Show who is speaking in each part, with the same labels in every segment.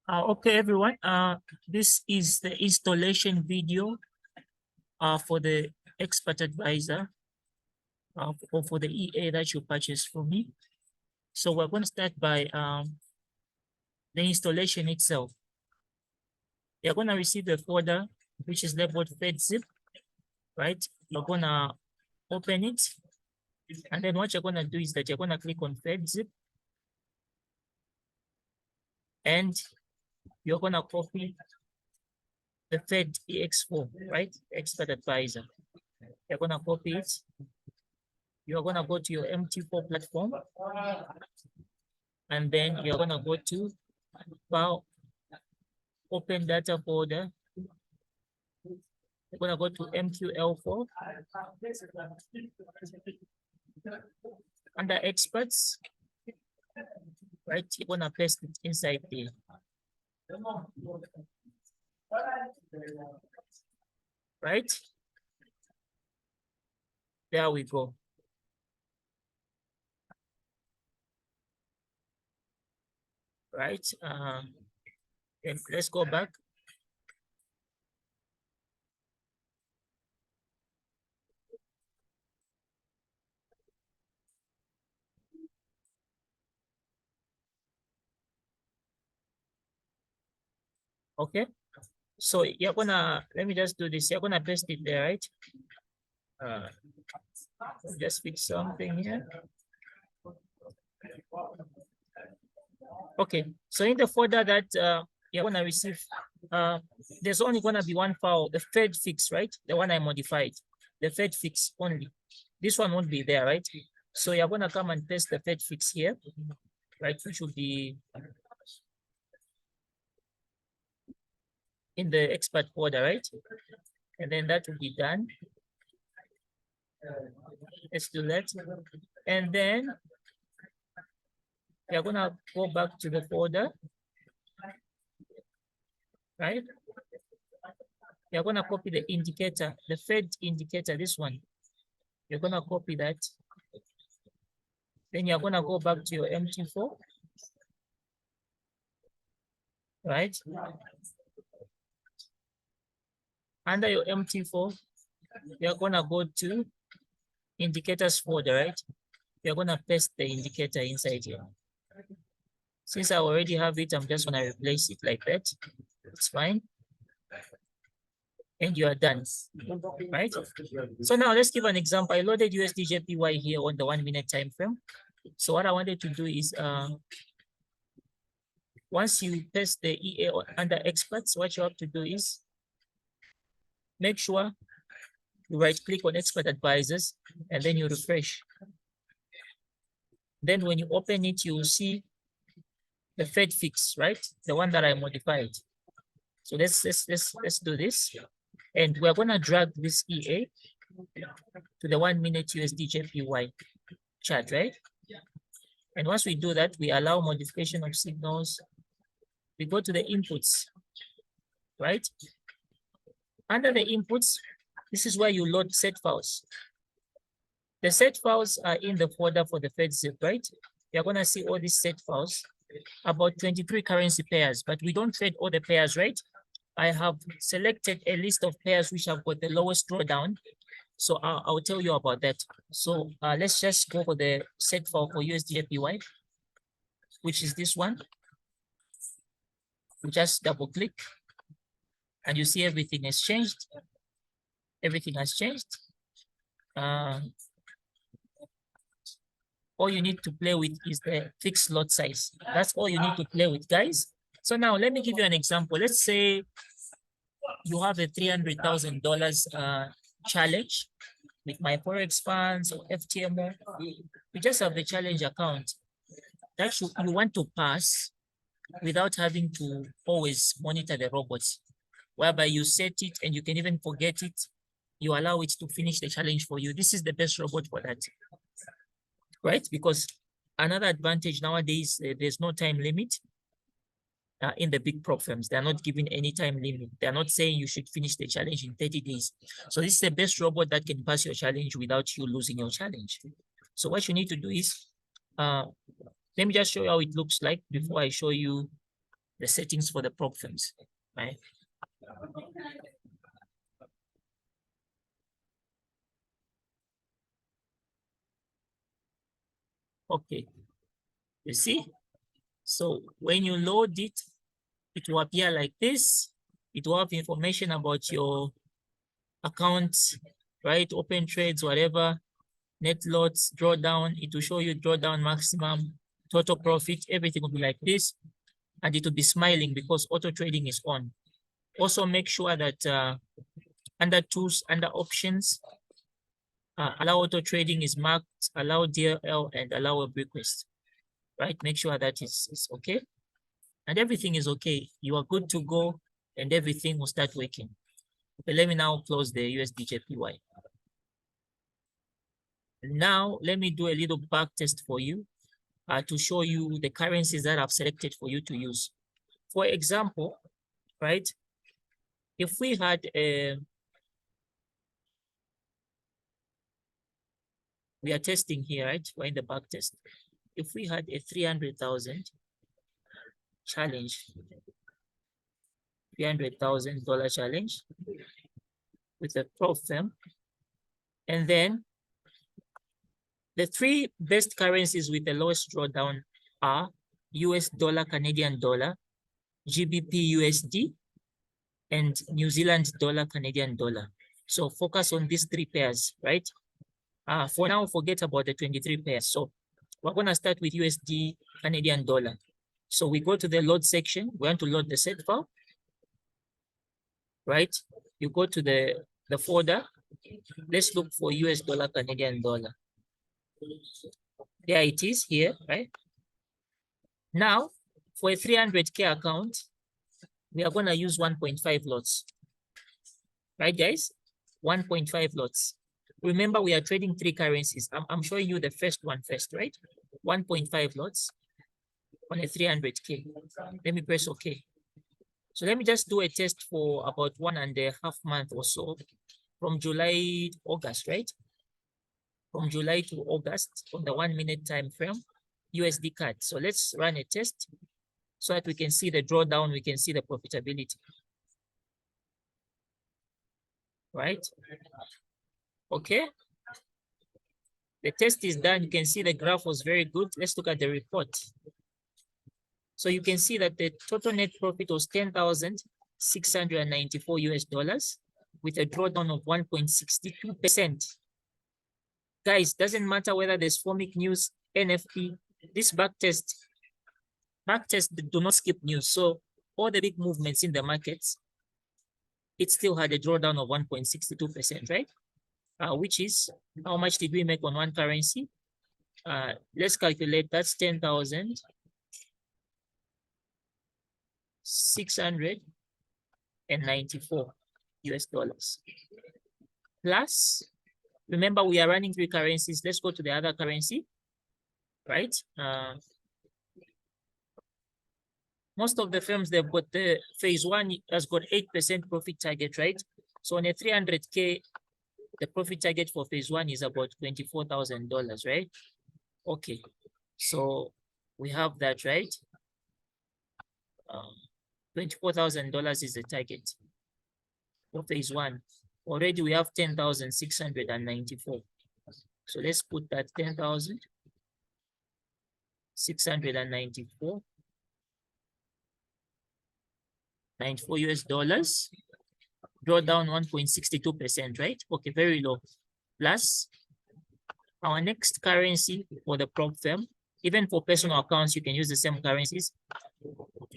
Speaker 1: Okay, everyone. This is the installation video for the expert advisor or for the EA that you purchased from me. So we're going to start by the installation itself. You're going to receive a folder which is labeled FedZip, right? You're going to open it. And then what you're going to do is that you're going to click on FedZip. And you're going to copy the Fed EX form, right? Expert advisor. You're going to copy it. You're going to go to your MT4 platform. And then you're going to go to File, Open Data Folder. You're going to go to MQL4. Under Experts, right? You're going to paste it inside there. Right? There we go. Right? And let's go back. Okay. So you're gonna, let me just do this. You're gonna paste it there, right? Just fix something here. Okay, so in the folder that you're gonna receive, there's only gonna be one file, the Fed fix, right? The one I modified, the Fed fix only. This one won't be there, right? So you're gonna come and paste the Fed fix here, right? Which will be in the expert folder, right? And then that will be done. Let's do that. And then you're gonna go back to the folder, right? You're gonna copy the indicator, the Fed indicator, this one. You're gonna copy that. Then you're gonna go back to your MT4, right? Under your MT4, you're gonna go to indicators folder, right? You're gonna paste the indicator inside here. Since I already have it, I'm just gonna replace it like that. It's fine. And you are done, right? So now let's give an example. I loaded USDJPY here on the 1 minute time frame. So what I wanted to do is, once you paste the EA under experts, what you have to do is make sure you right click on expert advisors and then you refresh. Then when you open it, you will see the Fed fix, right? The one that I modified. So let's do this. And we're gonna drag this EA to the 1 minute USDJPY chart, right? And once we do that, we allow modification of signals. We go to the inputs, right? Under the inputs, this is where you load set files. The set files are in the folder for the FedZip, right? You're gonna see all these set files, about 23 currency pairs, but we don't trade all the pairs, right? I have selected a list of pairs which have got the lowest drawdown. So I'll tell you about that. So let's just go for the set file for USDJPY, which is this one. We just double click and you see everything has changed. Everything has changed. All you need to play with is the fixed lot size. That's all you need to play with, guys. So now let me give you an example. Let's say you have a $300,000 challenge with my Forex funds or FTMO. You just have the challenge account that you want to pass without having to always monitor the robots, whereby you set it and you can even forget it. You allow it to finish the challenge for you. This is the best robot for that, right? Because another advantage nowadays, there's no time limit. In the big prop firms, they're not giving any time limit. They're not saying you should finish the challenge in 30 days. So this is the best robot that can pass your challenge without you losing your challenge. So what you need to do is, let me just show you how it looks like before I show you the settings for the prop firms, right? Okay, you see? So when you load it, it will appear like this. It will have information about your accounts, right? Open trades, whatever, net lots, drawdown. It will show you drawdown maximum, total profit, everything will be like this. And it will be smiling because auto trading is on. Also make sure that under tools, under options, allow auto trading is marked, allow DLL and allow a request, right? Make sure that is okay. And everything is okay. You are good to go and everything will start working. Okay, let me now close the USDJPY. Now, let me do a little back test for you to show you the currencies that I've selected for you to use. For example, right, if we had we are testing here, right? We're in the back test. If we had a 300,000 challenge, $300,000 challenge with a prop firm, and then the three best currencies with the lowest drawdown are US dollar, Canadian dollar, GBP USD, and New Zealand dollar, Canadian dollar. So focus on these three pairs, right? For now, forget about the 23 pairs. So we're going to start with USD, Canadian dollar. So we go to the load section. We want to load the set file, right? You go to the folder. Let's look for US dollar, Canadian dollar. There it is here, right? Now, for a 300K account, we are going to use 1.5 lots. Right, guys? 1.5 lots. Remember, we are trading three currencies. I'm showing you the first one first, right? 1.5 lots on a 300K. Let me press OK. So let me just do a test for about 1.5 months or so from July, August, right? From July to August on the 1 minute time frame, USD CAD. So let's run a test so that we can see the drawdown, we can see the profitability. Right? Okay. The test is done. You can see the graph was very good. Let's look at the report. So you can see that the total net profit was 10,694 US dollars with a drawdown of 1.62%. Guys, doesn't matter whether there's FOMIC news, NFP, this backtest do not skip news. So all the big movements in the markets, it still had a drawdown of 1.62%, right? Which is how much did we make on one currency? Let's calculate. That's 10,694 US dollars. Plus, remember we are running three currencies. Let's go to the other currency, right? Most of the firms, they've got the phase one has got 8% profit target, right? So on a 300K, the profit target for phase one is about $24,000, right? Okay, so we have that, right? $24,000 is the target for phase one. Already we have 10,694. So let's put that 10,694. 94 US dollars. Draw down 1.62%, right? Okay, very low. Plus, our next currency for the prop firm, even for personal accounts, you can use the same currencies.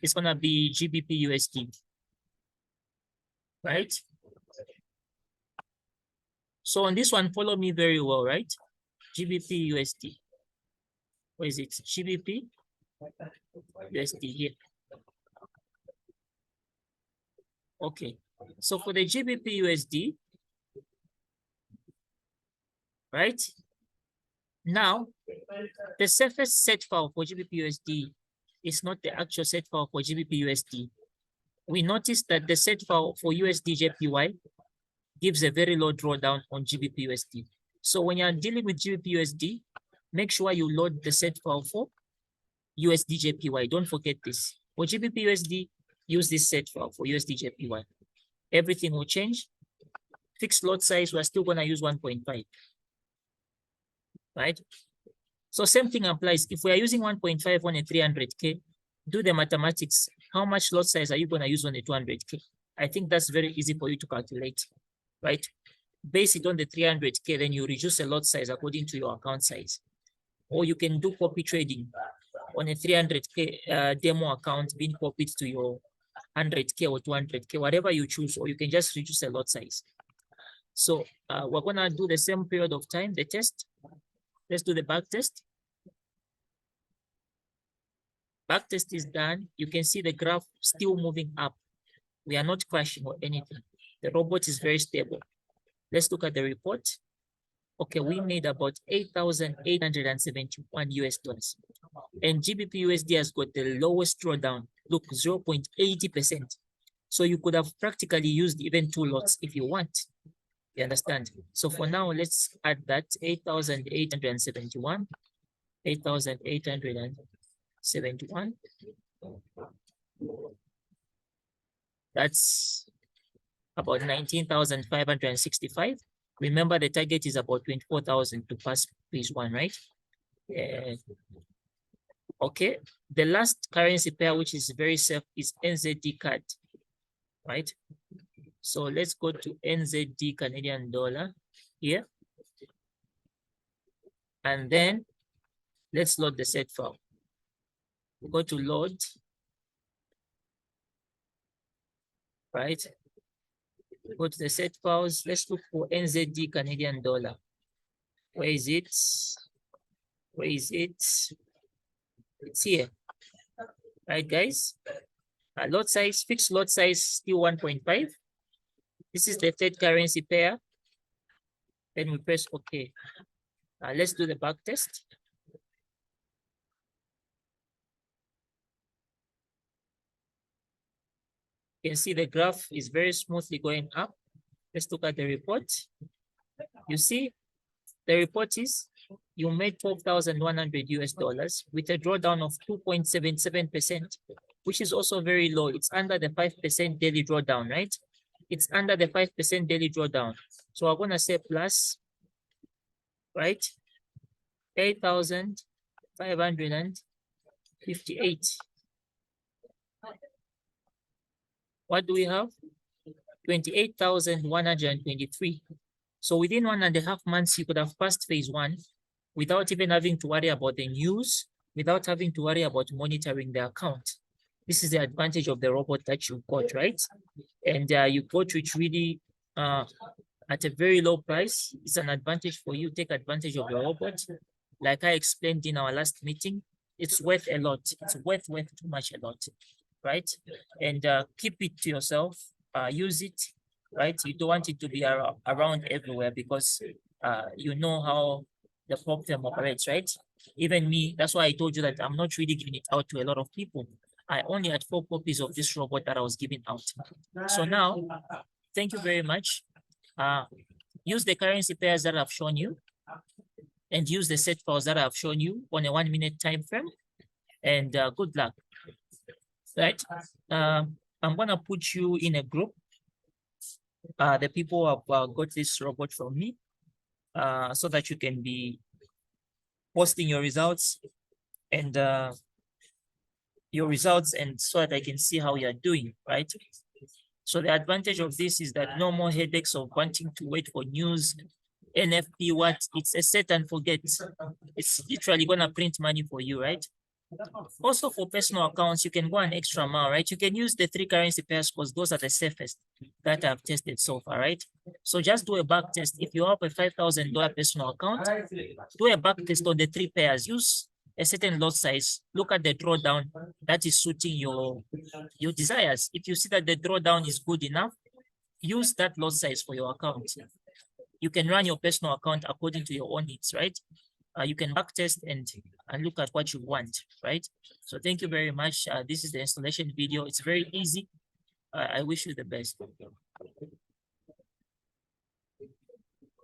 Speaker 1: It's going to be GBP USD, right? So on this one, follow me very well, right? GBP USD. What is it? GBP USD here. Okay, so for the GBP USD, right? Now, the safest set file for GBP USD is not the actual set file for GBP USD. We noticed that the set file for USD JPY gives a very low drawdown on GBP USD. So when you're dealing with GBP USD, make sure you load the set file for USD JPY. Don't forget this. For GBP USD, use this set file for USD JPY. Everything will change. Fixed lot size, we're still going to use 1.5, right? So same thing applies. If we are using 1.5 on a 300K, do the mathematics. How much lot size are you going to use on a 200K? I think that's very easy for you to calculate, right? Base it on the 300K, then you reduce the lot size according to your account size. Or you can do copy trading on a 300K demo account being copied to your 100K or 200K, whatever you choose, or you can just reduce the lot size. So we're going to do the same period of time, the test. Let's do the back test. Back test is done. You can see the graph still moving up. We are not crashing or anything. The robot is very stable. Let's look at the report. Okay, we made about 8,871 US dollars. And GBP USD has got the lowest drawdown. Look, 0.80%. So you could have practically used even 2 lots if you want. You understand? So for now, let's add that 8,871, 8,871. That's about 19,565. Remember, the target is about 24,000 to pass phase 1, right? Okay, the last currency pair, which is very safe, is NZD CAD, right? So let's go to NZD Canadian dollar here. And then let's load the set file. We go to load, right? Go to the set files. Let's look for NZD Canadian dollar. Where is it? Where is it? It's here. Right, guys? Lot size, fixed lot size, still 1.5. This is the third currency pair. Then we press OK. Let's do the back test. You can see the graph is very smoothly going up. Let's look at the report. You see, the report is you made 12,100 US dollars with a drawdown of 2.77%, which is also very low. It's under the 5% daily drawdown, right? It's under the 5% daily drawdown. So we're going to say plus, right? 8,558. What do we have? 28,123. So within 1.5 months, you could have passed phase 1 without even having to worry about the news, without having to worry about monitoring the account. This is the advantage of the robot that you got, right? And you got it really at a very low price. It's an advantage for you. Take advantage of your robot. Like I explained in our last meeting, it's worth a lot. It's worth too much a lot, right? And keep it to yourself. Use it, right? You don't want it to be around everywhere because you know how the problem operates, right? Even me, that's why I told you that I'm not really giving it out to a lot of people. I only had 4 copies of this robot that I was giving out. So now, thank you very much. Use the currency pairs that I've shown you and use the set files that I've shown you on a 1-minute time frame. And good luck. Right? I'm gonna put you in a group. The people have got this robot from me, so that you can be posting your results and so that I can see how you're doing, right? So the advantage of this is that no more headaches of wanting to wait for news, NFP, what? It's a set and forget. It's literally gonna print money for you, right? Also for personal accounts, you can go an extra mile, right? You can use the 3 currency pairs because those are the safest that I've tested so far, right? So just do a back test. If you have a $5,000 personal account, do a back test on the 3 pairs. Use a certain lot size. Look at the drawdown that is suiting your desires. If you see that the drawdown is good enough, use that lot size for your account. You can run your personal account according to your own needs, right? You can backtest and look at what you want, right? So thank you very much. This is the installation video. It's very easy. I wish you the best.